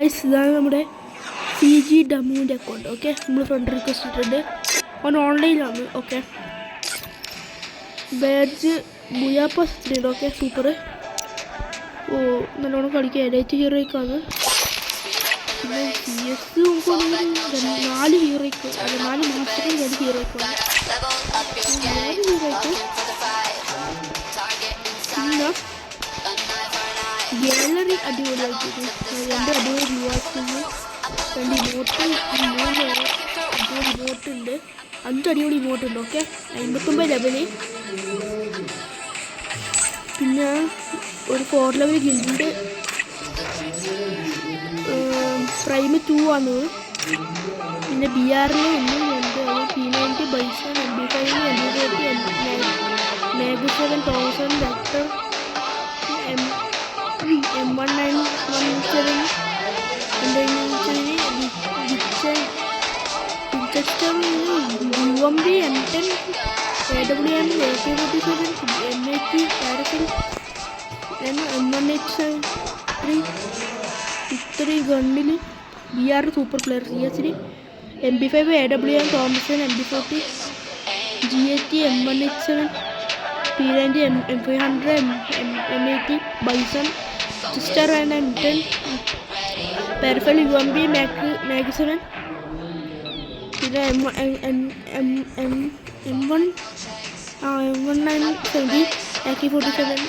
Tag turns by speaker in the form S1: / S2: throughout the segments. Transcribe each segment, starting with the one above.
S1: ഇതാണ് നമ്മുടെ CG ഡമ്മുവിൻ്റെ account. Okay, നമ്മൾ ഫ്രണ്ട് റിക്വസ്റ്റ് ഇട്ടിട്ടുണ്ട്. അവൻ ഓൺലൈനിലാണ്. ഓക്കെ, ബാഡ്ജ് ബുയാപ്പാസ് ഉണ്ട്. Okay, super. ഓ, നല്ലോണം കളിക്കുക. എലൈറ്റ് ഹീറോയ്ക്കാണ്. പിന്നെ CS നോക്കുകയാണെങ്കിൽ 4 ഹീറോയ്ക്ക്, അല്ല 4 മാസ്റ്ററും 2 ഹീറോയ്ക്കാണ്. 4 ഹീറോയ്ക്ക്. പിന്നെ ഗാലറി അടിപൊളിയാക്കിയിട്ട് 2 അടിപൊളി റിവാർഡ്സിന് 2 ഇമോട്ട്, 3 അടിപൊളി ഇമോട്ടുണ്ട്, 5 അടിപൊളി ഇമോട്ടുണ്ട്. Okay, 59 level. പിന്നെ ഒരു 4 ലെവൽ ഗിൽഡ്. പ്രൈം 2 ആണ്. പിന്നെ BR1 P90 bison MB5 MB30 MB7 vector M1917 UMB M10 AWM AK47 M80 paraffin M1H3 ഇത്രയും ഗണ്ണിൽ BR super player. CS MB5 AWM Thomason MB40 GAT M1H7 P90 M500 M80 bison sister M10 paraffin UMB മാഗ് 7. പിന്നെ M1970 AK47.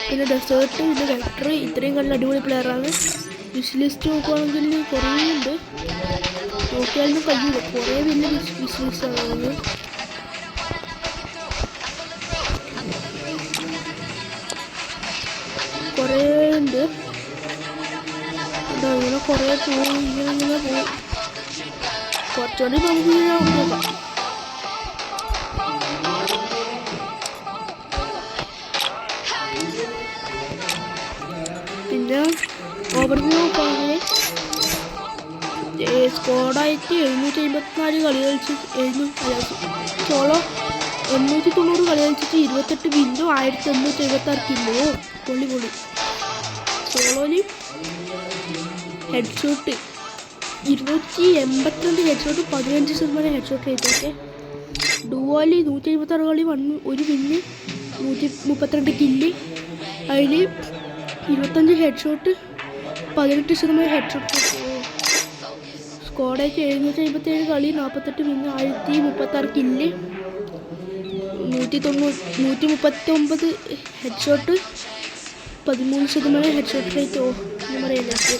S1: പിന്നെ desert, പിന്നെ vector. ഇത്രയും നല്ല അടിപൊളി പ്ലെയറാണ്. Wish list നോക്കുകയാണെങ്കിൽ കുറേ ഉണ്ട്. നോക്കിയാലും കഴിയില്ല, കുറേ വലിയ വിഷ് ലിസ്റ്റാണ്. കുറേ ഉണ്ട്. അങ്ങനെ കുറേ പോകും. ഇങ്ങനെ പോകും. കുറച്ചുകൂടി നമുക്ക് നോക്കാം. പിന്നെ ഓവർവ്യൂ നോക്കുകയാണെങ്കിൽ സ്ക്വാഡായിട്ട് 754 കളി കളിച്ച് സോളോ 890 കളി കളിച്ചിട്ട് 28 വിന്നും 1876 കില്ലോ. പൊളി. സോളോയിൽ headshot 282 headshot, 15% headshot rate. Okay, ഡുവോയിൽ 176 കളി 1 വിന്ന് 132 കില്ല്. അതിൽ 25 ഹെഡ്ഷോട്ട്, 18% ഹെഡ്ഷോട്ട് റേറ്റ്. സ്ക്വാഡായിട്ട് 757 കളി 48 വിന്ന് 1036 കില്ല്, 139 ഹെഡ്ഷോട്ട്, 13% ഹെഡ്ഷോട്ട് റേറ്റ്. ഓ, എന്ന് പറയുന്നത്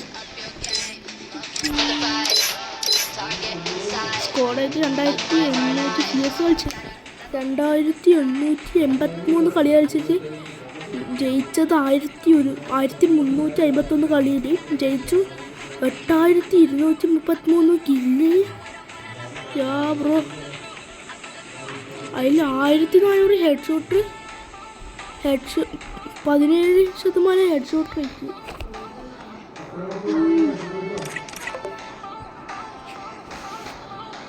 S1: സ്ക്വാഡായിട്ട് 2800 CS കളിച്ച് 2883 കളി കളിച്ചിട്ട് ജയിച്ചത് 1351 കളിയിൽ ജയിച്ചു. 8233 കില്ല്. Yeah bro. അതിൽ 1400 headshot, 17% headshot rate.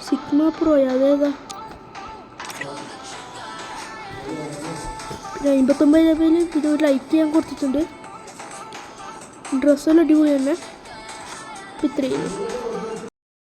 S1: Sigma pro അതേതാ. 59 ലെവലിൽ പിന്നെ ഒരു ലൈറ്റ് ചെയ്യാൻ കൊടുത്തിട്ടുണ്ട്. ഡ്രസ്സെല്ലാം അടിപൊളി തന്നെ. ഇത്രയും